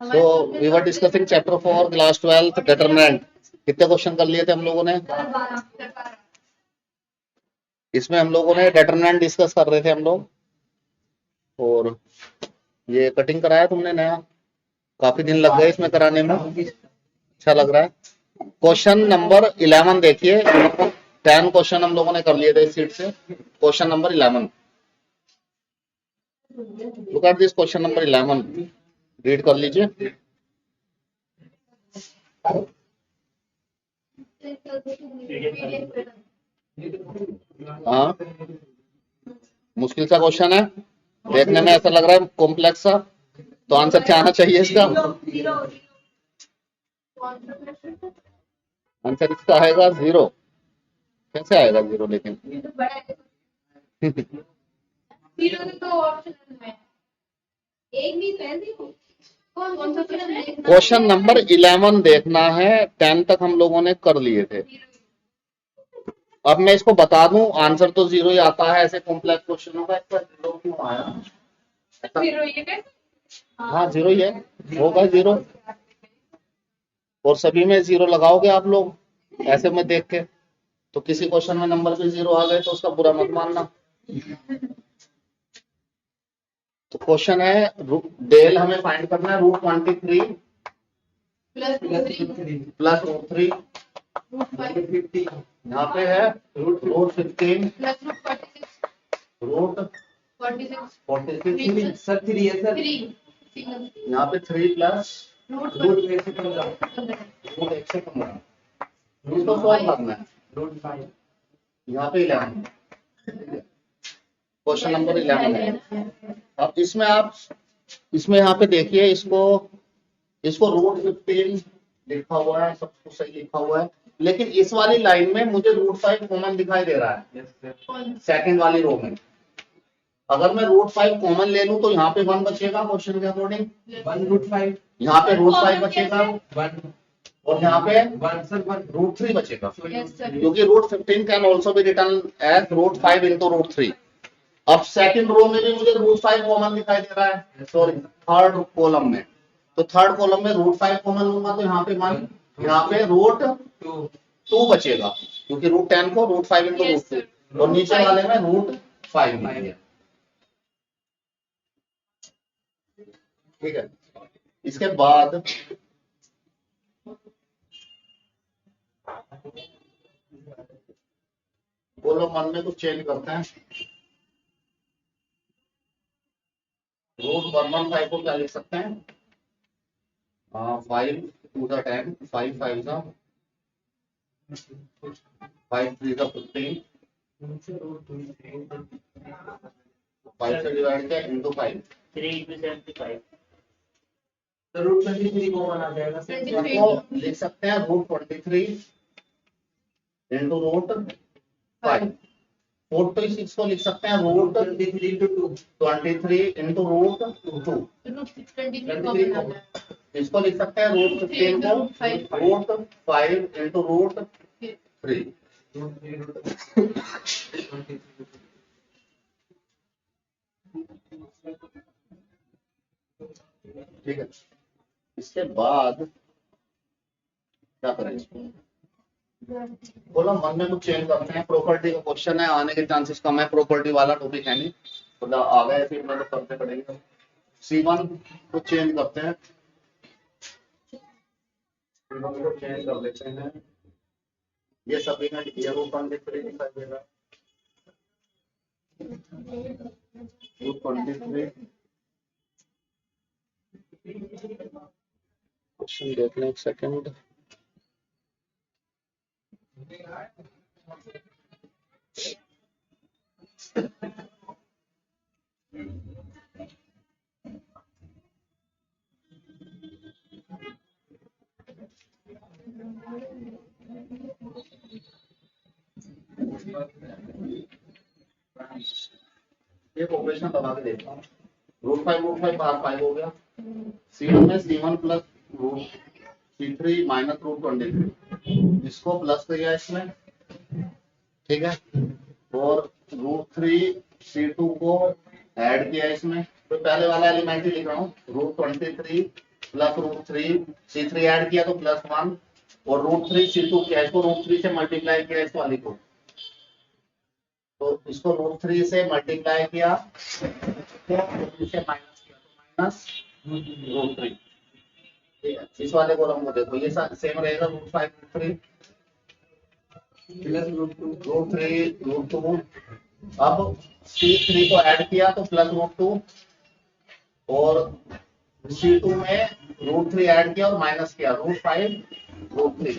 So we were discussing chapter 4 class 12 determinant. कितने question कर लिए थे हम लोगों ने? इसमें हम लोगों ने डिटरमिनेंट डिस्कस कर रहे थे हम लोग। और ये कटिंग कराया तुमने नया, काफी दिन लग गए इसमें कराने में, अच्छा लग रहा है। क्वेश्चन नंबर 11 देखिए, 10 क्वेश्चन हम लोगों ने कर लिए थे इस सीट से। Question number 11, look at this question number 11, read कर लीजिए। हाँ, मुश्किल सा क्वेश्चन है, देखने में ऐसा लग रहा है कॉम्प्लेक्स सा, तो आंसर क्या आना चाहिए इसका? आंसर इसका आएगा 0। कैसे आएगा 0? लेकिन क्वेश्चन नंबर 11 देखना है, 10 तक हम लोगों ने कर लिए थे। अब मैं इसको बता दूं, आंसर तो 0 ही आता है ऐसे कॉम्प्लेक्स क्वेश्चनों का। इसका 0 क्यों आया? हाँ 0 ही है, होगा 0। और सभी में 0 लगाओगे आप लोग ऐसे में देख के, तो किसी क्वेश्चन में नंबर पे 0 आ गए तो उसका बुरा मत मानना। तो क्वेश्चन है, डेल हमें फाइंड करना है √23 प्लस √3, यहाँ पे है √15 √46, सर 3 है सर, यहाँ पे 3 प्लस √1 से 15, √1 तो सॉल्व करना है, √5 यहाँ पे 11, क्वेश्चन नंबर 11 है। अब इसमें आप इसमें यहाँ पे देखिए, इसको √15 लिखा हुआ है, सब कुछ सही लिखा हुआ है, लेकिन इस वाली लाइन में मुझे √5 कॉमन दिखाई दे रहा है, सेकंड वाली रो में। अगर मैं √5 कॉमन ले लूं तो यहाँ पे 1 बचेगा क्वेश्चन के अकॉर्डिंग, 1√5, यहाँ पे √5 बचेगा, 1 और यहाँ पे 1 सर 1 √3 बचेगा, क्योंकि √15 can also be written as √5 into √3। अब सेकंड रो में भी मुझे √5 कॉमन दिखाई दे रहा है, सॉरी थर्ड कॉलम में, तो थर्ड कॉलम में √5 कॉमन लूंगा तो यहाँ पे 1, यहाँ पे √2 बचेगा, क्योंकि √10 को √5 इंटू √2, और नीचे वाले में √5 मिल गया। ठीक है, इसके बाद कॉलम 1 में कुछ चेंज करते हैं। √115 को क्या लिख सकते हैं? 5 to the 10, 5 5 का 5 3 का 15, 5 से डिवाइड किया इंटू 5, 3 into 75, तो √23 को बना जाएगा सर, इसको लिख सकते हैं √23 इंटू √5, 46 को लिख सकते हैं √23 into 2, √23 इंटू √2, इसको लिख सकते हैं √15 को √5 इंटू √3। ठीक है, इसके बाद क्या करेंगे? कॉलम 1 में कुछ चेंज करते हैं, प्रॉपर्टी का क्वेश्चन है, आने के चांसेस कम है, प्रॉपर्टी वाला टॉपिक है नहीं, तो आ गए फिर मतलब करते पड़ेंगे। C1 को चेंज करते हैं, C1 को चेंज कर लेते हैं, ये सभी में ये √23 दिखाई देगा, √23 क्वेश्चन देख लें एक सेकंड। एक ऑपरेशन बना के देखता हूँ, √5 बाहर 5 हो गया, C1 में C1 प्लस C3 माइनस √23, इसको प्लस किया इसमें, ठीक है, और √3 C2 को ऐड किया इसमें, तो पहले वाला एलिमेंट ही लिख रहा हूँ, √23 प्लस √3, C3 ऐड किया तो +1, और √3 C2 किया, इसको √3 से मल्टीप्लाई किया इस वाली को, तो इसको √3 से मल्टीप्लाई किया, √3 से माइनस किया तो माइनस √3। ठीक है, इस वाले कॉलम को देखो, ये सेम रहेगा, √5 √3 प्लस √3 √2, अब C3 को ऐड किया तो प्लस √2, और C2 में √3 ऐड किया और माइनस किया, √5 √3।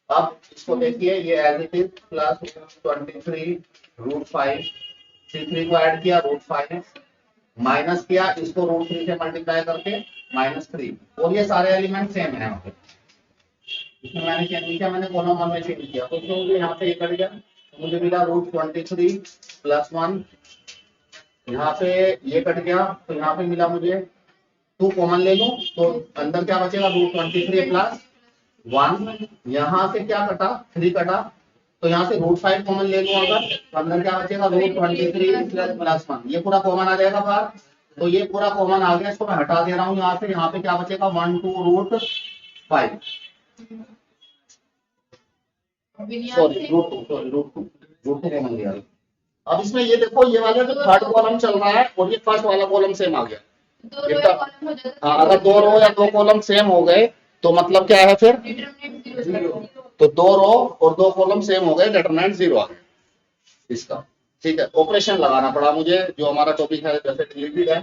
अब इसको देखिए, ये as it is plus 23 √5, C3 को ऐड किया √5, माइनस किया, इसको √3 से मल्टीप्लाई करके -3, और ये सारे एलिमेंट सेम है यहाँ पे। इसमें मैंने क्या किया, मैंने कॉलम 1 में चेंज किया, तो क्योंकि यहाँ पे ये कट गया, मुझे मिला √23 +1, यहाँ पे ये कट गया, तो यहाँ पे मिला मुझे 2 कॉमन ले लूं तो अंदर क्या बचेगा, √23 +1, यहाँ से क्या कटा, 3 कटा, तो यहाँ से √5 कॉमन ले लूं अगर, तो अंदर क्या बचेगा, √23 +1, ये पूरा कॉमन आ जाएगा बाहर, तो ये पूरा कॉमन आ गया, इसको मैं हटा दे रहा हूँ यहाँ से, यहाँ पे क्या बचेगा, 1 2 √5, सॉरी √2 कॉमन लिया। अब इसमें ये देखो, ये वाला जो थर्ड कॉलम चल रहा है और ये फर्स्ट वाला कॉलम सेम आ गया, दो रो या कॉलम हो जाता हाँ, अगर 2 रो या 2 कॉलम सेम हो गए तो मतलब क्या है फिर, डिटरमिनेंट 0 तो 2 रो और 2 कॉलम सेम हो गए, डिटरमिनेंट 0 आ गया इसका। ठीक है, ऑपरेशन लगाना पड़ा मुझे, जो हमारा टॉपिक है जैसे डिलीटेड है,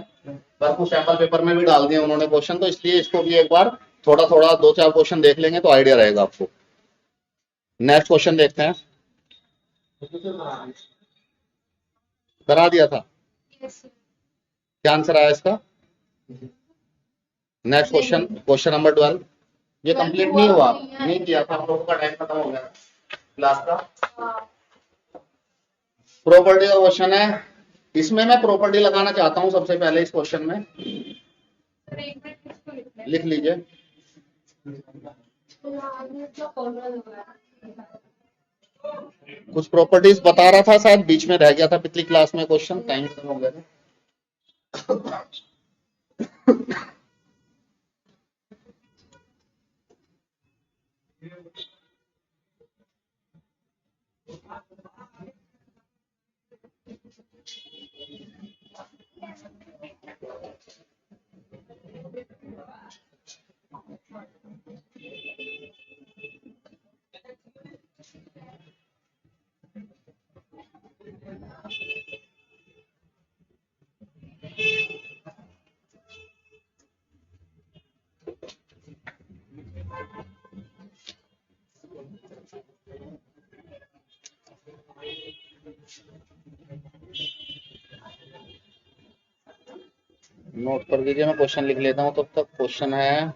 पर कुछ सैंपल पेपर में भी डाल दिए उन्होंने क्वेश्चन, तो इसलिए इसको भी एक बार थोड़ा थोड़ा 2-4 क्वेश्चन देख लेंगे तो आइडिया रहेगा आपको। नेक्स्ट क्वेश्चन देखते हैं, करा दिया था, क्या आंसर आया इसका? नेक्स्ट क्वेश्चन, क्वेश्चन नंबर 12, ये कंप्लीट नहीं हुआ, नहीं किया था, हम लोगों का टाइम खत्म हो गया क्लास का। प्रॉपर्टी का क्वेश्चन है, इसमें मैं प्रॉपर्टी लगाना चाहता हूं सबसे पहले इस क्वेश्चन में, लिख लीजिए। कुछ प्रॉपर्टीज बता रहा था, शायद बीच में रह गया था पिछली क्लास में क्वेश्चन, टाइम खत्म हो गया था। नोट कर दीजिए, मैं क्वेश्चन लिख लेता हूं तब तक। क्वेश्चन है,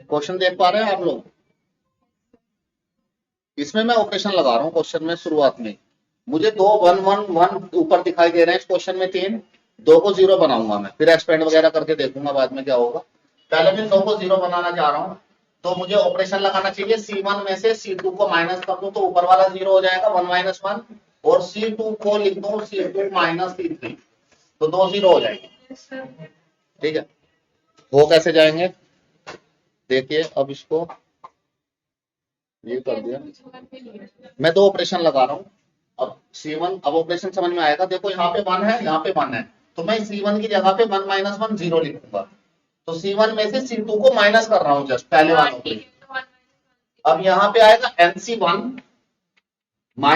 क्वेश्चन देख पा रहे हैं आप लोग? इसमें मैं ऑपरेशन लगा रहा हूँ क्वेश्चन में, शुरुआत में मुझे 2 1 1 1 ऊपर दिखाई दे रहे हैं इस क्वेश्चन में, 3 2 को 0 बनाऊंगा मैं, फिर एक्सपेंड वगैरह करके देखूंगा बाद में क्या होगा। पहले मैं 2 को 0 बनाना चाह रहा हूँ, तो मुझे ऑपरेशन लगाना चाहिए, C1 में से C2 को माइनस कर दूं तो ऊपर वाला 0 हो जाएगा, 1 - 1, और C2 को लिख दूं C2 - C3, तो 2 0 हो जाएंगे। ठीक है, वो कैसे जाएंगे देखिए, अब इसको ये कर दिया, मैं 2 ऑपरेशन लगा रहा हूँ। अब C1, अब ऑपरेशन समझ में आएगा, देखो यहाँ पे 1 है, यहाँ पे 1 है, तो मैं C1 की जगह पे 1 - 1 0 लिखूंगा, तो C1 में से C2 को माइनस कर रहा हूँ जस्ट पहले वालों पे। अब यहाँ पे आएगा NC1 -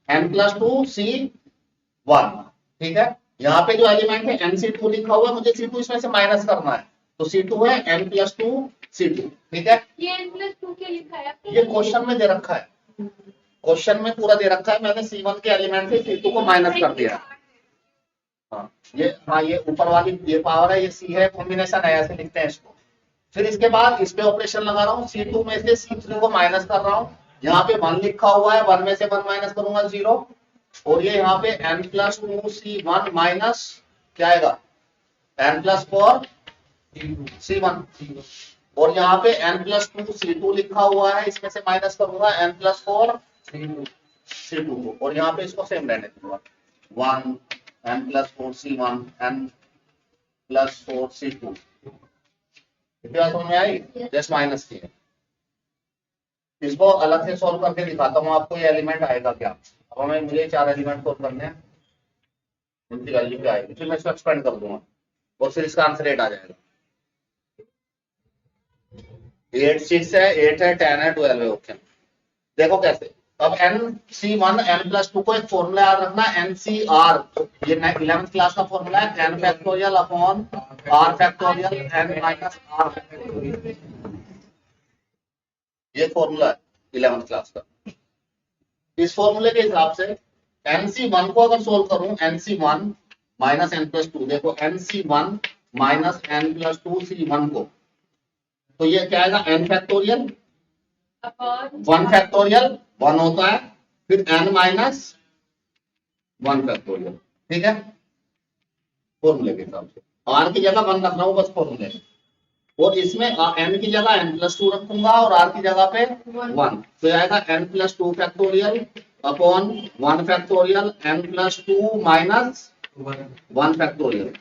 n+2 C1, ठीक है। यहाँ पे जो एलिमेंट है NC2 लिखा हुआ है, मुझे C2 इसमें से माइनस करना है, तो C2 है n+2 C2, ठीक है। ये n+2 क्या लिखा है आपने? ये क्वेश्चन में दे रखा है, क्वेश्चन में पूरा दे रखा है, मैंने C1 के एलिमेंट से C2 को माइनस कर दिया। हाँ, ये ऊपर वाली ये पावर है, ये C है, कॉम्बिनेशन है, ऐसे लिखते हैं इसको। फिर इसके बाद इस पे ऑपरेशन लगा रहा हूँ, C2 में से C3 को माइनस कर रहा हूँ, यहाँ पे 1 लिखा हुआ है, 1 में से 1 माइनस करूंगा 0, और ये यहाँ पे n+2c1 माइनस क्या आएगा n+4 c1 और यहाँ पे n+2c2 लिखा हुआ है, इसमें से माइनस करूंगा n+4 c2 को और यहाँ पे इसको सेम रहने दूंगा 1 n+4 c1 n+4 c2। इतनी बात समझ में आई? जस्ट माइनस की है। इसको अलग से सॉल्व करके दिखाता हूँ आपको, ये एलिमेंट आएगा क्या। अब हमें मुझे 4 एलिमेंट सॉल्व करने हैं, इनकी वैल्यू क्या आएगी, फिर मैं इसको एक्सपेंड कर दूंगा और फिर इसका आंसर 8 आ जाएगा। 8 6 है, 8 है, 10 है, 12 है ऑप्शन। देखो कैसे। अब nc1 n+2 को एक फॉर्मूला याद रखना, ncr, ये 11th क्लास का फॉर्मूला है, n factorial upon r factorial n minus r factorial. ये फॉर्मूला है 11th क्लास का। इस फॉर्मूले के हिसाब से nc1 को अगर सोल्व करूं, nc1 माइनस n+2, देखो nc1 माइनस n+2 c1 को, तो ये क्या आएगा n फैक्टोरियल अपॉन 1 फैक्टोरियल 1 होता है, फिर n माइनस 1 फैक्टोरियल। ठीक है, फॉर्मूले के हिसाब से r की जगह 1 रख रहा हूं बस फॉर्मूले में, और इसमें n की जगह n+2 रखूंगा और r की जगह पे 1, तो आएगा n+2 factorial upon 1 factorial n+2 minus 1 factorial.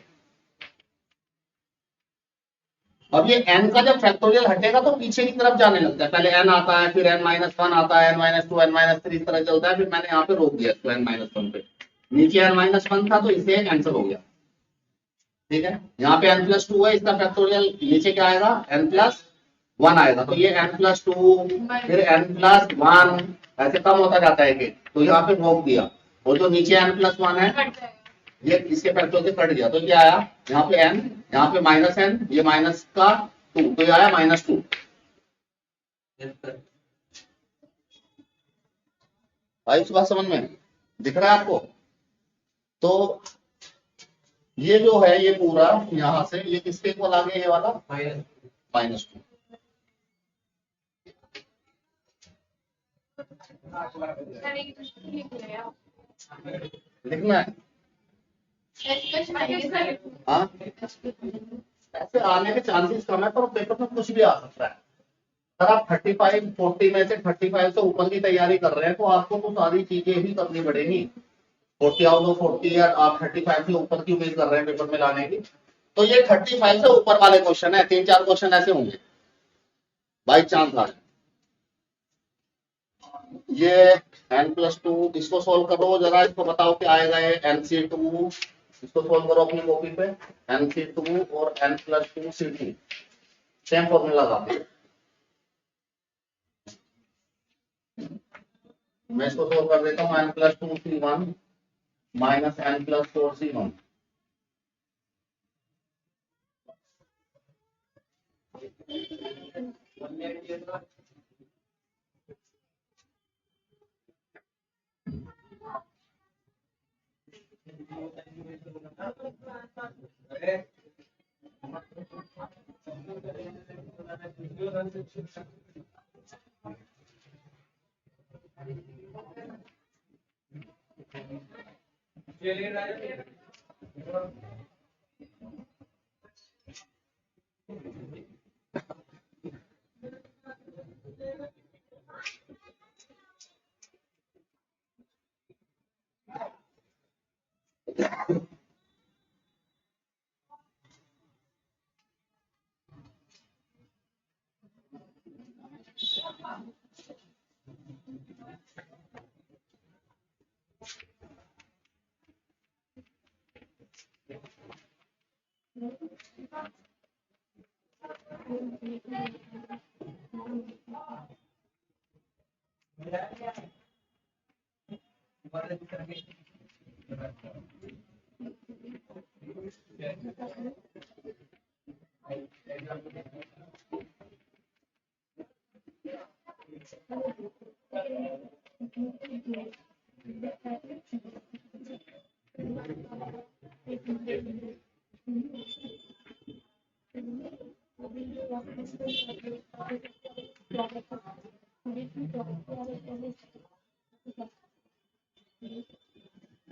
अब ये n का जब फैक्टोरियल हटेगा तो पीछे की तरफ जाने लगता है, पहले n आता है, फिर n-1 आता है, n-2, n-3 इस तरह चलता है, फिर मैंने यहाँ पे रोक दिया इसको n-1 पे, नीचे n-1 था तो इससे कैंसिल हो गया। ठीक है, यहाँ पे n+2 है, इसका फैक्टोरियल नीचे क्या आएगा n+1 आएगा, तो ये n+2 फिर n+1 ऐसे कम होता जाता है कि, तो यहाँ पे रोक दिया, और जो नीचे n+1 है कट जाएगा। ये इसके फैक्टर से कट गया, तो क्या आया यहाँ पे n, यहाँ पे -n, ये माइनस का 2, तो ये आया -2। भाई इस बात समझ में दिख रहा है आपको? तो ये जो है ये पूरा यहाँ से ये किसके इक्वल आ गया, ये वाला -2। अरे ये तो लिख लिया। लिखना है हाँ, ऐसे आने के चांसेस कम है, पर पेपर में कुछ भी आ सकता है। अगर आप 35 40 में से 35 से ऊपर की तैयारी कर रहे हैं तो आपको तो सारी चीजें ही करनी पड़ेगी। 40 आउट ऑफ 40 या आप 35 से ऊपर की उम्मीद कर रहे हैं पेपर में लाने की, तो ये 35 से ऊपर वाले क्वेश्चन है, 3-4 क्वेश्चन ऐसे होंगे बाई चांस आ। ये n+2 इसको सोल्व करो जरा, इसको बताओ क्या आएगा ये nc2, इसको सोल्व करो अपनी कॉपी पे, nc2 और n+2 c2 सेम फॉर्मूला लगाते। मैं इसको सोल्व कर देता हूँ, n+2 c1 minus n+4 c1।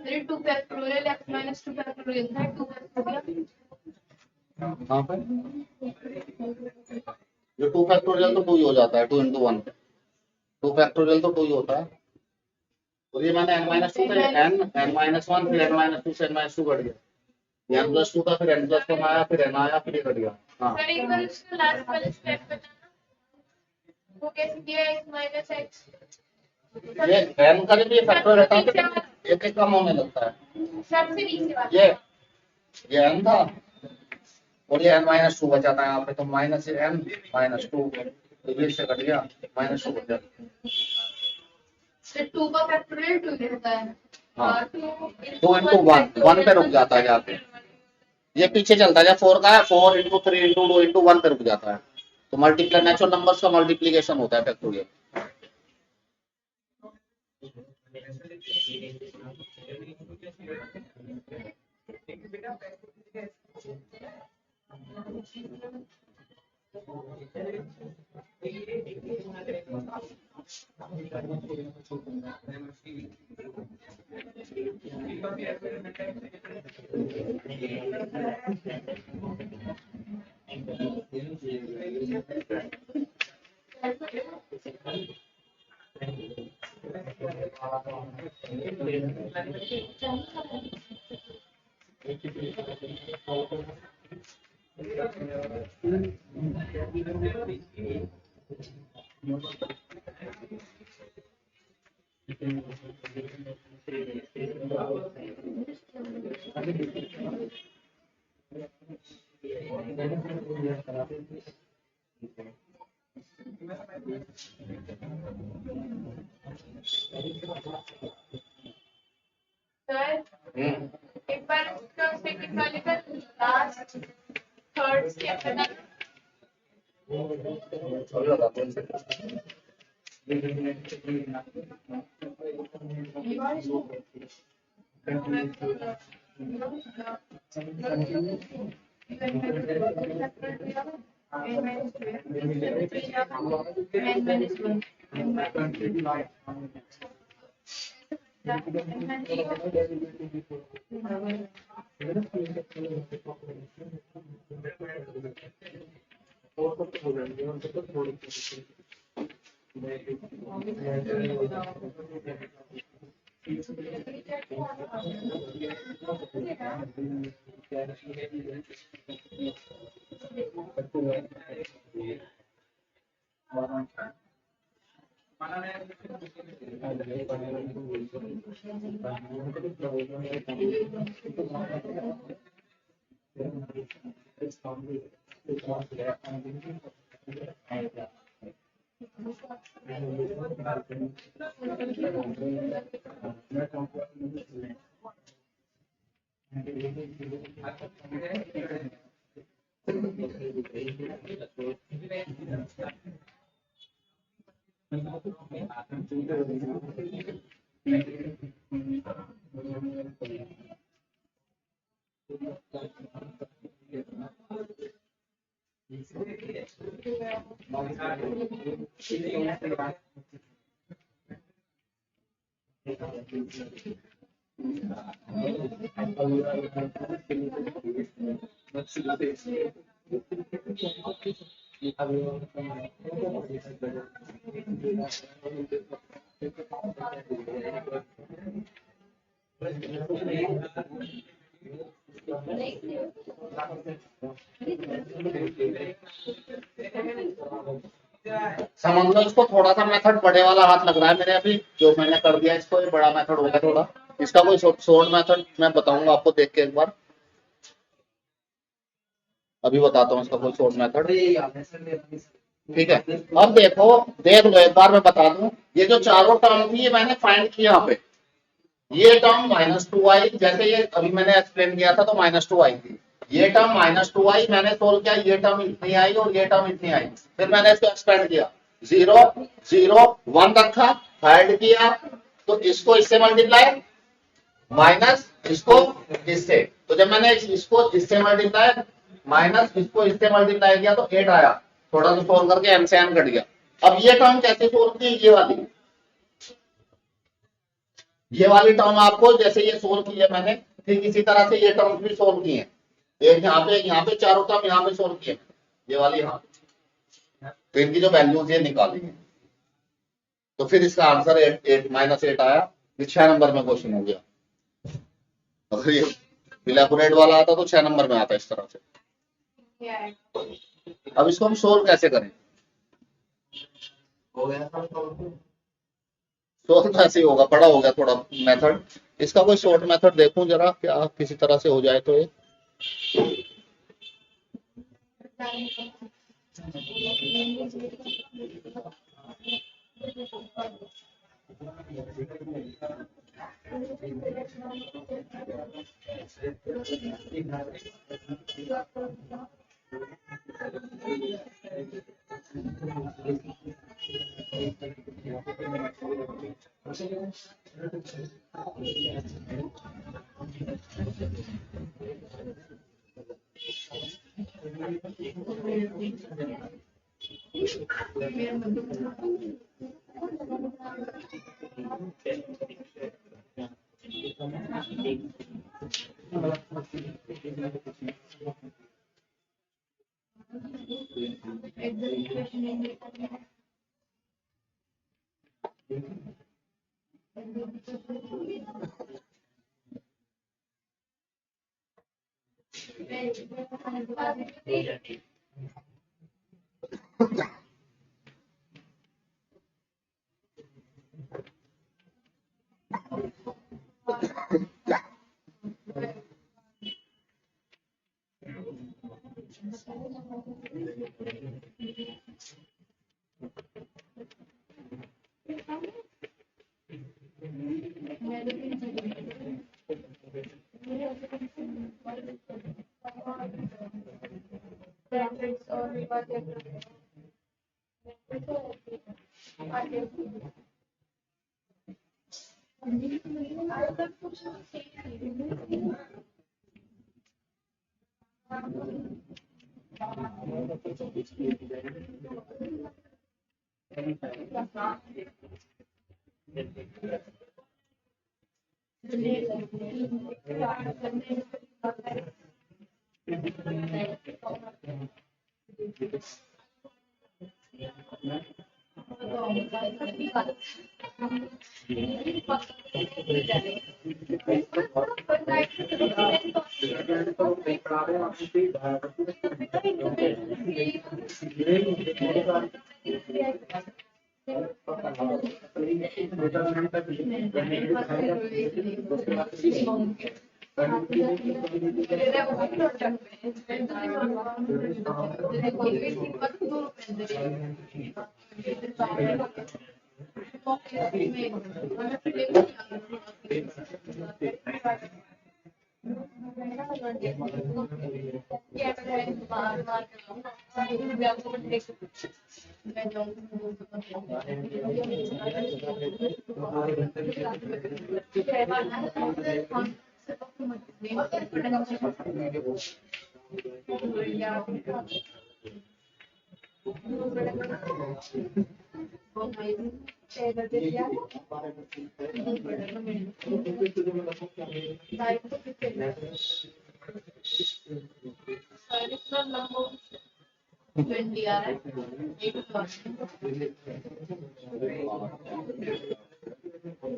मेरे 2 फैक्टोरियल x माइनस 2 फैक्टोरियल था 2 फैक्टोरियल कहाँ पे जो 2 फैक्टोरियल तो 2 ही हो जाता है 2 into 1 2 फैक्टोरियल तो 2 ही होता है और ये मैंने n माइनस 2 पे n माइनस 1 फिर n माइनस 2 से n माइनस 2 बढ़ गया n प्लस 2 था फिर n प्लस 1 आया फिर n आया फिर ये घट गया हाँ सर एक बार उसका लास्ट वाला स्टेप बताना वो कैसे दिया x माइनस x ये n का जब ये फैक्टोरियल रहता है तो एक एक कम होने लगता है सबसे नीचे वाला ये n था और ये n माइनस 2 बचा था यहाँ पे तो माइनस n माइनस 2 तो ये से घट गया माइनस 2 बच गया फिर 2 का फैक्टोरियल 2 रहता है हाँ। और 2 into 1 पे रुक जाता है जाके ये पीछे चलता है 4 का है 4 into 3 into 2 into 1 पे रुक जाता है तो मल्टीप्लाई नेचुरल नंबर्स का मल्टीप्लिकेशन होता है फैक्टोरियल सर एक बार उसका सेकंड वाले का लास्ट थर्ड स्टेप बताना समझ लो इसको थोड़ा सा मेथड बड़े वाला हाथ लग रहा है मेरे अभी जो मैंने कर दिया इसको ये बड़ा मेथड हो गया थोड़ा इसका कोई शॉर्ट मेथड मैं बताऊंगा आपको देख के एक बार अभी बताता हूँ इसका कोई शॉर्ट मेथड ठीक है अब देखो देख लो एक बार मैं बता दूं ये जो चारों टर्म थी ये मैंने फाइंड किया यहाँ पे ये टर्म -2i जैसे ये अभी मैंने एक्सप्लेन किया था तो -2i थी ये टर्म -2i मैंने सोल्व किया ये टर्म इतनी आई और ये टर्म इतनी आई फिर मैंने इसको एक्सपेंड किया 0 0 1 रखा ऐड किया तो इसको इससे मल्टीप्लाई माइनस इसको इससे तो जब मैंने इसको इससे मल्टीप्लाई माइनस इसको इससे मल्टीप्लाई किया तो 8 आया थोड़ा सा सोल्व करके m से n घट गया अब ये टर्म कैसे सोल्व की ये वाली ये वाली टर्म आपको जैसे ये सोल्व की है मैंने, ठीक इसी तरह से ये टर्म भी सोल्व की है। एक यहाँ पे चारों टर्म यहाँ पे सोल्व किए, ये वाली यहाँ, तो इनकी जो वैल्यूज ये निकाली है, तो फिर इसका आंसर 8 आया। ये 6 नंबर में क्वेश्चन हो गया। अगर ये इलेबोरेट वाला आता तो 6 नंबर में आता इस तरह से। अब इसको हम सोल्व कैसे करें? हो गया था तो सोल्व तो ऐसे ही होगा, बड़ा हो गया थोड़ा मेथड। इसका कोई शॉर्ट मेथड देखूं जरा, क्या किसी तरह से हो जाए तो ये।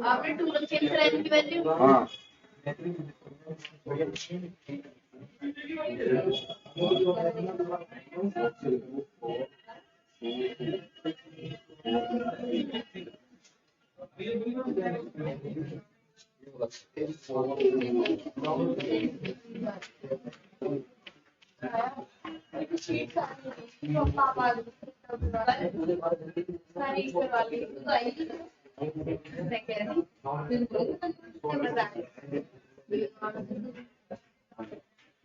आपने 2 चेंज कराने की वैल्यू हाँ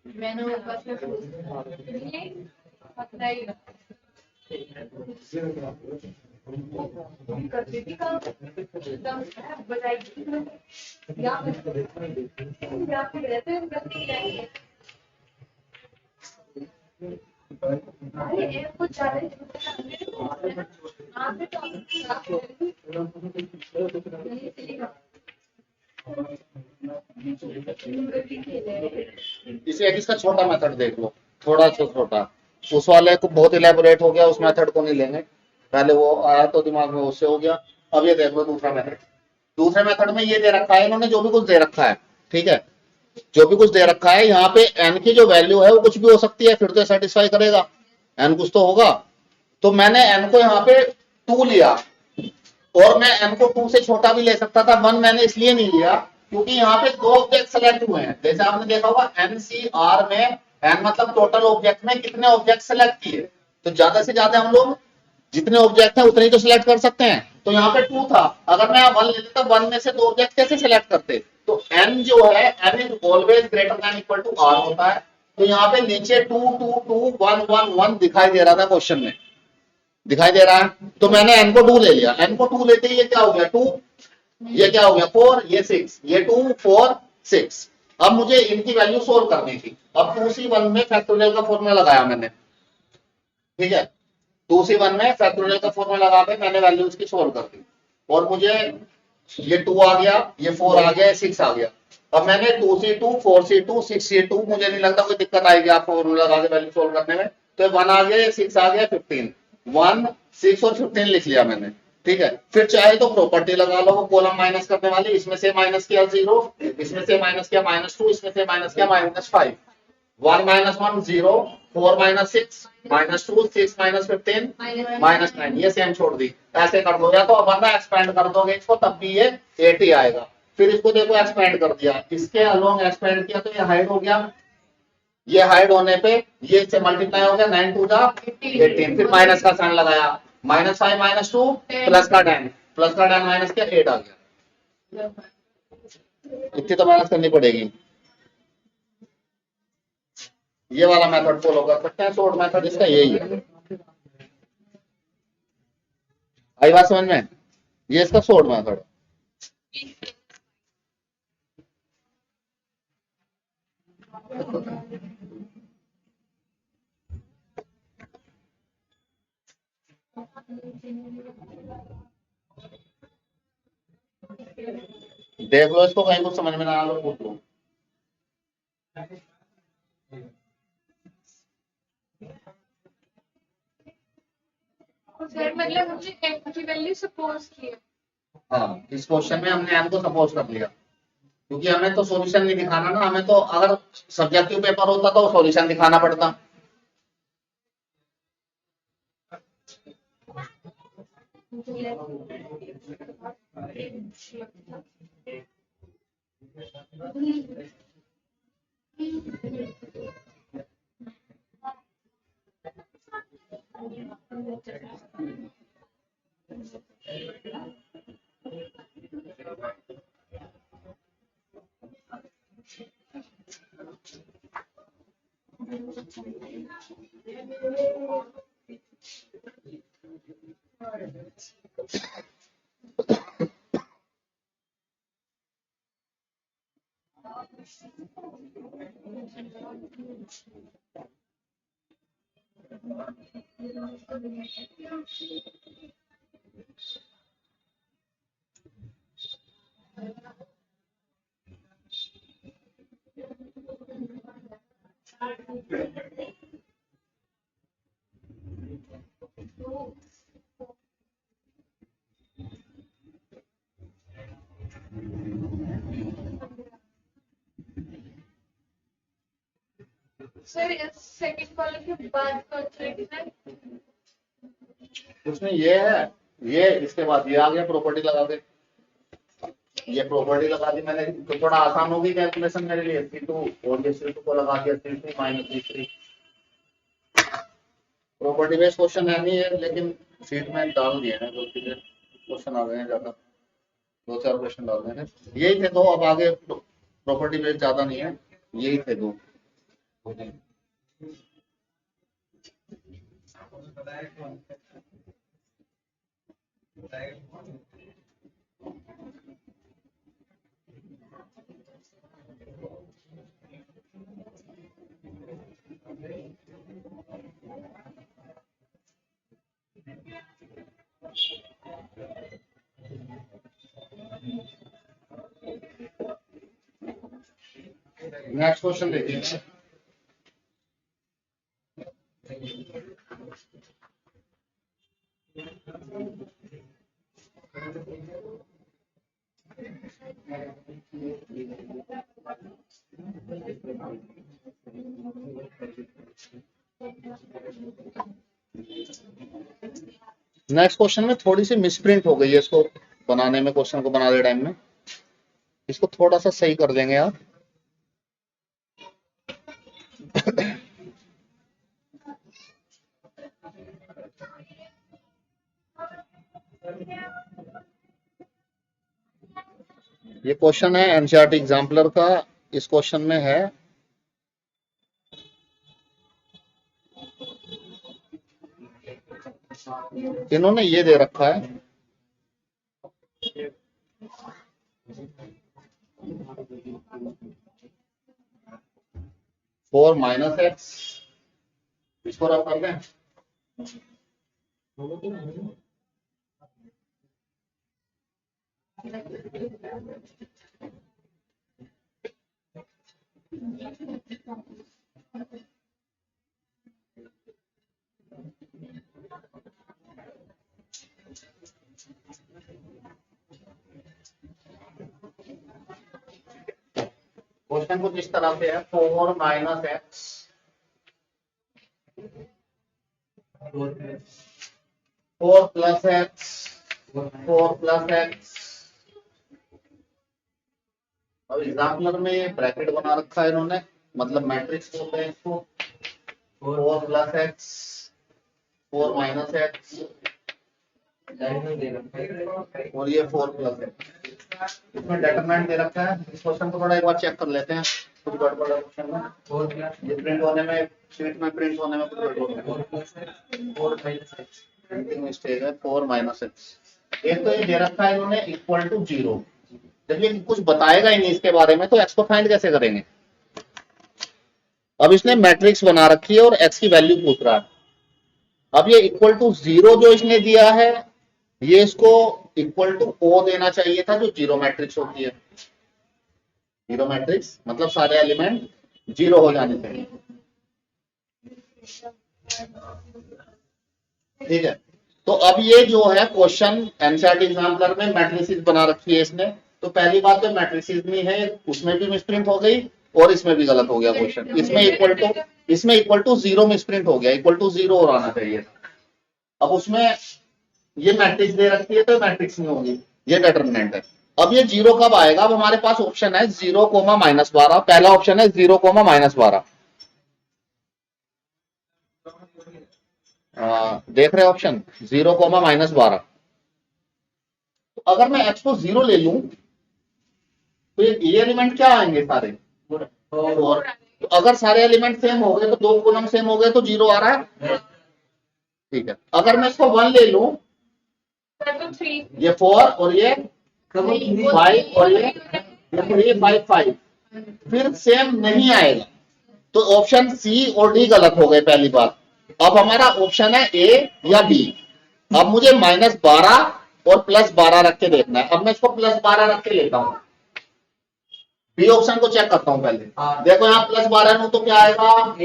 मैंने करती थी काम एकदम बजाई या रहते अरे एक कुछ चैलेंज आप गलती खेले इसे एक इसका छोटा मेथड देख लो, थोड़ा सा छोटा। उस वाले को बहुत इलेबोरेट हो गया, उस मेथड को नहीं लेंगे, पहले वो आया तो दिमाग में, उससे हो गया। अब ये देख लो दूसरा मेथड। दूसरे मेथड में ये दे रखा है इन्होंने, जो भी कुछ दे रखा है, ठीक है, जो भी कुछ दे रखा है यहाँ पे एन की जो वैल्यू है वो कुछ भी हो सकती है, फिर तो सेटिस्फाई करेगा, एन कुछ तो होगा। तो मैंने एन को यहाँ पे 2 लिया, और मैं एन को 2 से छोटा भी ले सकता था, 1 मैंने इसलिए नहीं लिया क्योंकि यहाँ पे 2 ऑब्जेक्ट सेलेक्ट हुए हैं। जैसे आपने देखा होगा एनसीआर में, एन मतलब टोटल ऑब्जेक्ट में कितने ऑब्जेक्ट सेलेक्ट किए, तो ज्यादा से ज्यादा हम लोग जितने ऑब्जेक्ट है उतने ही तो सिलेक्ट कर सकते हैं। तो यहाँ पे 2 था, अगर मैं 1 लेता तो 1 में से 2 ऑब्जेक्ट कैसे सिलेक्ट करते। तो n जो है, n is always greater than equal to r होता है। तो यहाँ पे नीचे 2 2 2 1 1 1 दिखाई दे रहा था क्वेश्चन में, दिखाई दे रहा है, तो मैंने n को 2 ले लिया। n को 2 लेते ही ये क्या हो गया 2, ये क्या हो गया 4, ये 6, ये 2 4 6। अब मुझे इनकी वैल्यू सोल्व करनी थी। अब 2c1 में फैक्टोरियल का फॉर्मूला लगाया मैंने, ठीक है, 2c1 में फैक्टोरियल का फॉर्मूला लगा के मैंने वैल्यू उसकी सोल्व कर दी, और मुझे ये 2 आ गया, ये 4 आ गया, 6 आ गया। अब मैंने 2c2 4c2 6c2, मुझे नहीं लगता कोई दिक्कत आएगी आपको फॉर्मूला लगा के वैल्यू सोल्व करने में। तो 1 आ गया, 6 आ गया, 15, 1 6 और 15 लिख लिया मैंने, ठीक है। फिर चाहे तो प्रॉपर्टी लगा लो, वो कॉलम माइनस करने वाली, इसमें से माइनस किया 0, इसमें से माइनस किया -2, इसमें से माइनस किया -5, 1 - 1 0, 4 - 6 -2, 6 - 15 -9, ये सेम छोड़ दी। ऐसे कर दो, या तो अब वरना एक्सपेंड कर दोगे इसको, तब भी ये 80 आएगा। फिर इसको देखो एक्सपेंड कर दिया, इसके अलोंग एक्सपेंड किया तो ये हाइड हो गया, ये हाइड होने पे ये इससे मल्टीप्लाई हो गया, 9 2 जा 18, फिर माइनस का साइन लगाया, -5 -2 प्लस का 10, प्लस का 10 माइनस किया 8 आ गया। इतनी तो मेहनत करनी पड़ेगी। ये वाला मेथड फॉलो कर सकते हैं, शॉर्ट मेथड इसका यही है। आई बात समझ में, ये इसका शॉर्ट मेथड। देख लो इसको, कहीं कुछ समझ में ना आ लो पूछ लो। सर मतलब हमने n की वैल्यू सपोज की है। हाँ, इस क्वेश्चन में हमने n को सपोज कर लिया, क्योंकि हमें तो सॉल्यूशन नहीं दिखाना ना, हमें तो अगर सब्जेक्टिव पेपर होता तो सॉल्यूशन दिखाना पड़ता। सर इस सेकंड कॉलम के बाद कौन सा लिखना है? उसमें ये है, ये इसके बाद ये आ गया, प्रॉपर्टी लगा के, ये प्रॉपर्टी लगा दी मैंने, तो थोड़ा आसान होगी कैलकुलेशन मेरे लिए। C2 और ये C2 को लगा दिया, C2 - C3। Property based question है नहीं है, लेकिन सीट में डाल दिए हैं, गलती से क्वेश्चन आ गए हैं ज्यादा, 2 4 क्वेश्चन डाल रहे हैं, यही थे 2, अब आगे प्रॉपर्टी बेस्ड ज्यादा नहीं है, यही थे 2। नेक्स्ट क्वेश्चन देखिए। नेक्स्ट क्वेश्चन में थोड़ी सी मिसप्रिंट हो गई है इसको बनाने में, क्वेश्चन को बनाते टाइम में। इसको थोड़ा सा सही कर देंगे आप। ये क्वेश्चन है एनसीईआरटी एग्जाम्पलर का। इस क्वेश्चन में है इन्होंने ये दे रखा है 4 माइनस एक्स, इसको रब कर दें। क्वेश्चन कुछ इस तरह से है 4 minus x 4 plus x 4 plus x. अब एग्जाम्पलर में ब्रैकेट बना रखा है इन्होंने, मतलब मैट्रिक्स बोलते हैं इसको। 4 प्लस एक्स 4 माइनस एक्स और ये 4 प्लस एक्स। इसमें डेटरमिनेंट दे रखा है। इस क्वेश्चन को थोड़ा एक बार चेक कर लेते हैं, कुछ गड़बड़ है क्वेश्चन में। ये प्रिंट होने में, शीट में प्रिंट होने में कुछ गड़बड़ है, प्रिंटिंग मिस्टेक है। 4 माइनस एक्स, एक तो ये दे रखा है इन्होंने इक्वल टू 0। जब ये कुछ बताएगा ही नहीं इसके बारे में तो एक्स को फाइंड कैसे करेंगे। अब इसने मैट्रिक्स बना रखी है और एक्स की वैल्यू पूछ रहा है। अब ये इक्वल टू 0 जो इसने दिया है, ये इसको इक्वल टू ओ देना चाहिए था, जो जीरो मैट्रिक्स होती है। जीरो मैट्रिक्स मतलब सारे एलिमेंट 0 हो जाने चाहिए। ठीक है, तो अब ये जो है क्वेश्चन एनसीईआरटी एग्जाम्पलर में मैट्रिसेस बना रखी है इसने। तो पहली बात तो मैट्रिसेस में है, उसमें भी मिसप्रिंट हो गई और इसमें भी गलत हो गया क्वेश्चन। इसमें इक्वल टू 0 मिसप्रिंट हो गया, इक्वल टू 0 और आना चाहिए। अब उसमें ये मैट्रिक्स दे रखी है तो मैट्रिक्स में होगी, ये डिटरमिनेंट है। अब ये 0 कब आएगा। अब हमारे पास ऑप्शन है 0, -12। पहला ऑप्शन है 0, -12। देख रहे ऑप्शन 0, -12। तो अगर मैं x को 0 ले लूं तो ये एलिमेंट क्या आएंगे सारे 4। तो अगर सारे एलिमेंट सेम हो गए तो 2 कॉलम सेम हो गए तो 0 आ रहा है। ठीक है, अगर मैं इसको 1 ले लूं, ये 4 और ये 5 और ये 3, 5, 5 फिर सेम नहीं आएगा। तो ऑप्शन सी और डी गलत हो गए पहली बात। अब हमारा ऑप्शन है ए या बी। अब मुझे -12 और +12 रख के देखना है। अब मैं इसको +12 रख के लेता हूं, बी ऑप्शन को चेक करता हूं पहले। देखो यहाँ +12 लूं तो क्या आएगा,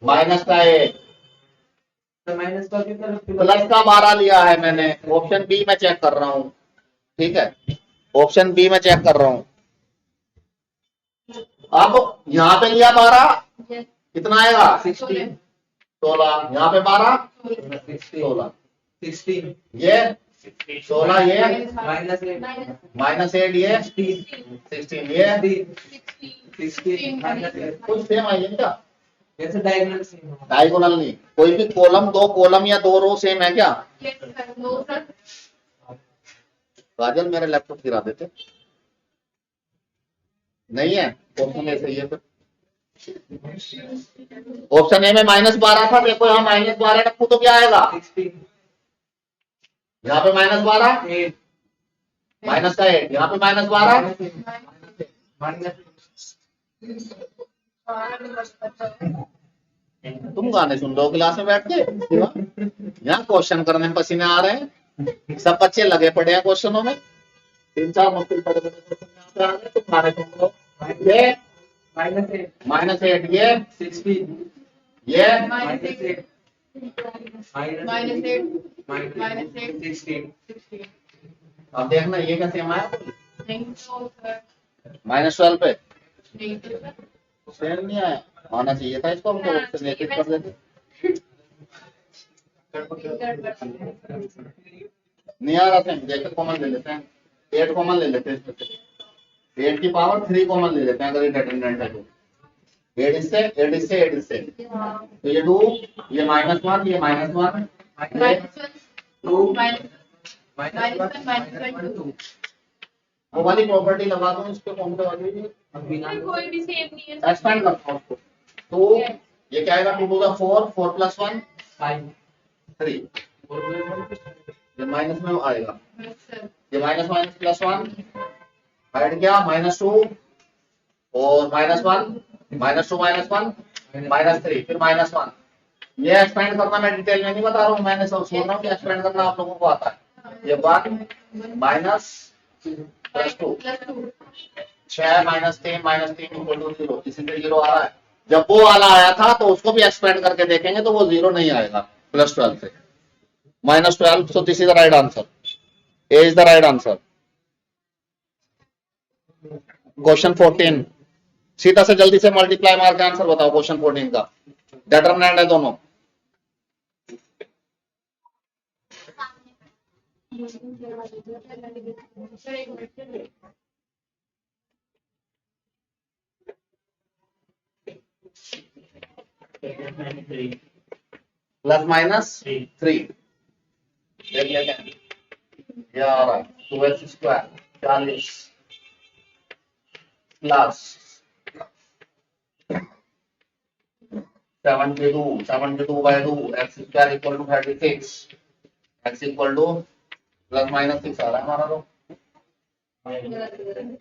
माइनस का 8, प्लस का 12 लिया है मैंने। ऑप्शन बी में चेक कर रहा हूं। ठीक है, ऑप्शन बी में चेक कर रहा हूं। अब यहाँ पे लिया 12, कितना आएगा 16। यहाँ पे 12, 16, ये 16, ये -8, ये 16, ये कुछ सेम आई है क्या। जैसे डायगोनल नहीं, कोई भी कॉलम, 2 कॉलम या 2 रो सेम है क्या। काजल मेरे लैपटॉप गिरा देते। नहीं है, ऑप्शन ए सही है। फिर ऑप्शन ए में -12 था। देखो यहाँ -12 रखूं तो क्या आएगा, यहाँ पे -12, माइनस का 8, यहाँ पे -12। तुम गाने सुन रहे हो क्लास में बैठ के, यहाँ क्वेश्चन करने में पसीने आ रहे हैं। सब बच्चे लगे पड़े हैं क्वेश्चनों में। 3-4 मुश्किल पड़े क्वेश्चन यहाँ पे आ गए, तुम गाने सुन रहे हो। -8 ये 16 ये minus -8 8 minus 8 minus 8 16 16 अब देखना ये क्या सेम आया नहीं तो सर -12 पे नहीं तो सर सेम नहीं आया, आना चाहिए था इसको, हम तो ऑप्शन एक एक कर देते। नहीं आ रहा था, देखो कॉमन ले लेते हैं, 8 कॉमन ले लेते हैं इसमें से, 8 की पावर 3 कॉमन ले लेते हैं अगर ये डिटरमिनेंट है तो, 8 इससे 8 इससे 8 इससे, तो ये 2 ये -1 ये -1 minus 2 minus -1 -2 वो वाली प्रॉपर्टी लगा दूं इसके फॉर्मूले वाली, सर कोई भी सेम नहीं है एक्सपेंड करता हूं उसको, तो ये क्या आएगा 2 to the 4 4 plus 1 5 3, ये माइनस में आएगा, सर ये माइनस प्लस 1 ऐड किया -2 और -1 -2 -1 -3 फिर -1, ये एक्सपेंड करना मैं डिटेल में नहीं बता रहा हूँ, मैंने सब सोच रहा हूँ कि एक्सपेंड करना आप लोगों को आता है। ये 1 माइनस प्लस 2 6 -3 इक्वल टू 0, इसीलिए 0 आ रहा है। जब वो वाला आया था तो उसको भी एक्सपेंड करके देखेंगे तो वो 0 नहीं आएगा +12 से, -12, so this is the right answer, A is the right answer। Question 14 सीधा से जल्दी से मल्टीप्लाई मार के आंसर बताओ क्वेश्चन 14 का, डिटरमिनेंट है दोनों। सर एक मिनट प्लस माइनस 3 देख लेते हैं, ये आ रहा है 2x² 40 plus 72/2 x² equal to 36, x equal to plus minus 6 आ रहा है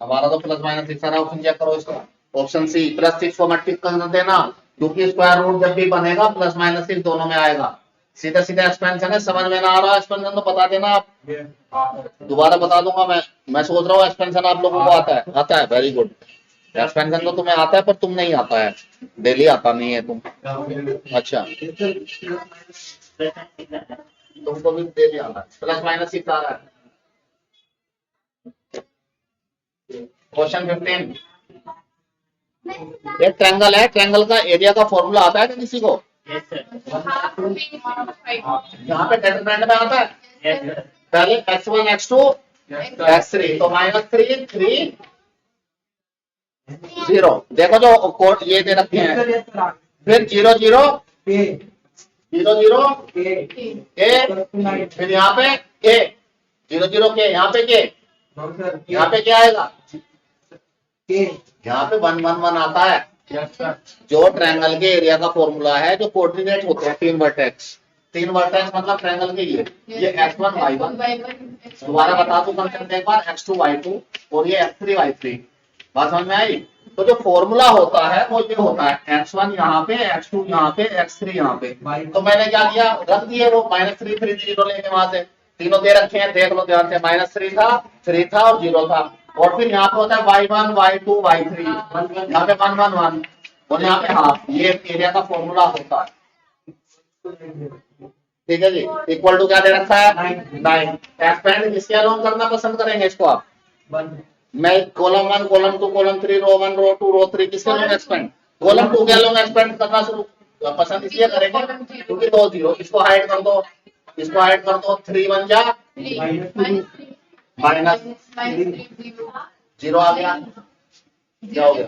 हमारा तो प्लस माइनस 6 आ रहा है। ऑप्शन चेक करो इसका, ऑप्शन सी +6 को मत टिक कर देना, क्योंकि स्क्वायर रूट जब भी बनेगा +-6 दोनों में आएगा। सीधा सीधा एक्सपेंशन है, समझ में ना आ रहा एक्सपेंशन तो बता देना, आप दोबारा बता दूंगा मैं सोच रहा हूँ एक्सपेंशन आप लोगों को आता है वेरी गुड, एक्सपेंशन तो तुम्हें आता है पर तुम नहीं आता है, डेली आता नहीं है तुम, अच्छा तुमको भी डेली आता है, +-6 आ रहा है। क्वेश्चन 15, एक ट्रायंगल है, ट्रायंगल का एरिया का फॉर्मूला आता है किसी को? यहाँ पे डिटरमिनेंट में आता है, पहले x1 x2 x3, तो -3 3 0, देखो जो कोड ये दे रखे हैं, फिर 0 0 0 0 a, फिर यहाँ पे a 0 0 के, यहाँ पे के, यहाँ पे क्या आएगा, यहाँ पे 1 1 1 आता है। जो ट्रायंगल के एरिया का फॉर्मूला है, जो कोऑर्डिनेट होते हैं 3 वर्टेक्स मतलब ट्रायंगल के ये x1 y1, दोबारा बता दूं कंसेप्ट एक बार, x2 y2 और ये x3 y3, बात समझ में आई? तो जो फॉर्मूला होता है वो ये होता है x1 यहाँ पे, x2 यहाँ पे, x3 यहाँ पे, तो मैंने क्या किया, रख दिए वो -3 3 0 लेके वहां से, तीनों दे रखे हैं, देख लो ध्यान से, -3 था और 0 था, और फिर यहाँ पे होता है y1 y2 y3, यहाँ पे 1 1 1 और यहाँ पे हाफ, ये एरिया का फॉर्मूला होता है, ठीक है जी। इक्वल टू क्या दे रखा है 9, एक्सपेंड किसके अलोंग करना पसंद करेंगे इसको आप? मैं कॉलम 1 कॉलम 2 कॉलम 3 रो 1 रो 2 रो 3 किसके अलोंग एक्सपेंड, कॉलम 2 के अलोंग एक्सपेंड करना शुरू पसंद इसलिए करेंगे क्योंकि 2 0, इसको हाइड कर दो, 3 1 जा -0 आ गया, क्या हो गया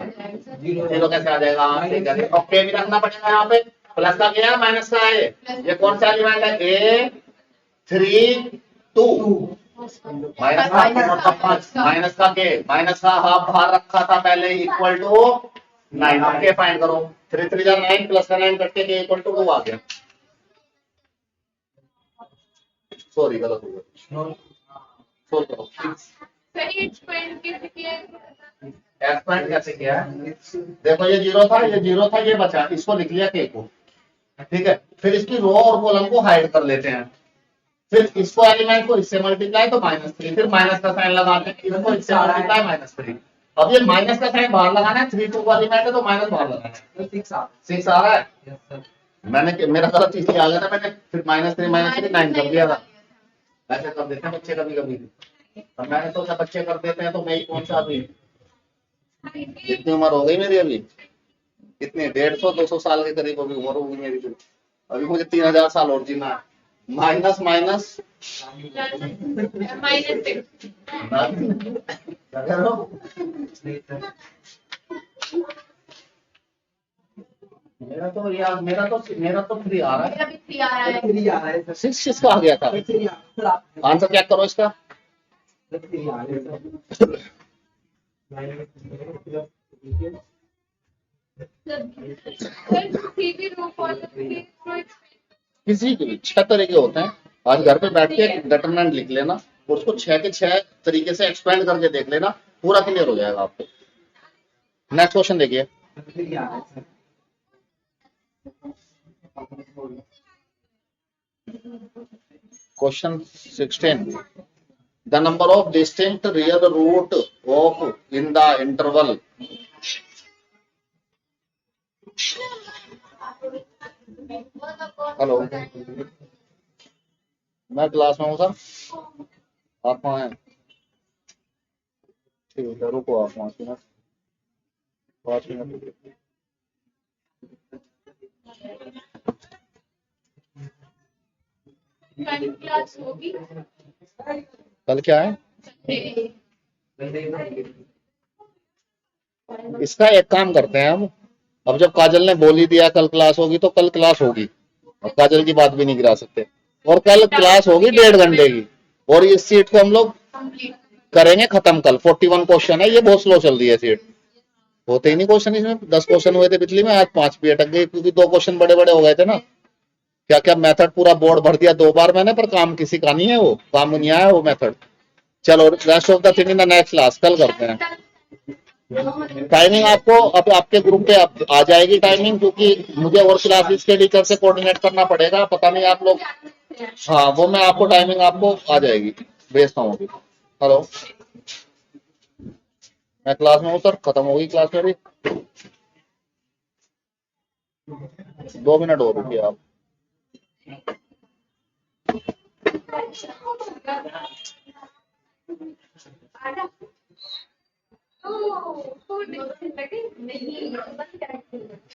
0 कैसे आ जाएगा, और के भी रखना पड़ेगा, यहाँ पे प्लस का क्या है माइनस का है, ये कौन सा एलिमेंट है, a 3 2 माइनस का के, माइनस का हाफ बाहर रखा था पहले, इक्वल टू 9, अब के फाइंड करो, 3 3 9 प्लस का 9 करके के इक्वल टू 2 आ गया, सॉरी गलत हो गया, एक्सपेंड कैसे किया है, देखो ये 0 था ये बचा, इसको लिख लिया के को, ठीक है, फिर इसकी रो और कॉलम को हाइड कर लेते हैं, फिर इसको एलिमेंट को इससे मल्टीप्लाई तो -3, फिर माइनस का साइन लगाते हैं, इसको इससे मल्टीप्लाई -3, अब ये माइनस का साइन बाहर लगाना है, 3 2 वाली मैट है तो माइनस बाहर लगाना है। तो 6 आ 6 आ रहा है। यस सर मेरा गलत इसलिए आ गया था, मैंने फिर -3 9 कर दिया था। ऐसे कर देते हैं बच्चे कभी कभी। अब मैंने सोचा बच्चे कर देते हैं तो मैं ही कौन सा अभी, इतनी उम्र हो गई मेरी अभी, कितनी 150 200 साल के करीब अभी उम्र होगी मेरी तो। अभी मुझे 3000 साल और जीना है। माइनस माइनस -6 क्या कह रहे हो? नहीं सर मेरा तो यार मेरा तो 3 आ रहा है। मेरा भी 3 आ रहा है। 3 आ रहा है सर 6 किसका आ गया था? 3 आ सर आप आंसर चेक करो इसका। 3 आ रहा है सर किसी भी रो कॉलम के किसी के भी 6 तरीके होते हैं। आज घर पे बैठ के डिटरमिनेंट लिख लेना और उसको 6 के 6 तरीके से एक्सपेंड करके देख लेना, पूरा क्लियर हो जाएगा आपको। नेक्स्ट क्वेश्चन देखिए। 3 आ रहा है sir question 16, the number of distinct real root of in the interval hello, मैं क्लास में हूँ सर, आप कहाँ हैं? ठीक है रुको आप 5 मिनट। कल क्लास होगी। कल क्या है? इसका एक काम करते हैं अब जब काजल ने बोल ही दिया कल क्लास होगी तो कल क्लास होगी, और काजल की बात भी नहीं गिरा सकते। और कल क्लास होगी 1.5 घंटे की, और इस सीट को हम लोग करेंगे खत्म कल। 41 क्वेश्चन है, ये बहुत स्लो चल रही है सीट, होते ही नहीं क्वेश्चन इसमें। 10 क्वेश्चन हुए थे पिछली में, आज 5 भी अटक गए क्योंकि 2 क्वेश्चन बड़े बड़े हो गए थे ना। क्या क्या मेथड पूरा बोर्ड भर दिया 2 बार मैंने, पर काम किसी का नहीं है, वो काम नहीं आया वो मेथड। चलो rest of the thing in the next class कल करते हैं। टाइमिंग आपको अब आपके ग्रुप पे आ जाएगी टाइमिंग, क्योंकि मुझे और क्लासेस के टीचर से कोऑर्डिनेट करना पड़ेगा। पता नहीं आप लोग, हाँ वो मैं आपको टाइमिंग आपको आ जाएगी, भेजता हूँ अभी। हेलो, मैं क्लास में हूँ सर, खत्म होगी क्लास मेरी। 2 मिनट और रुकिए आप। तो लगे नहीं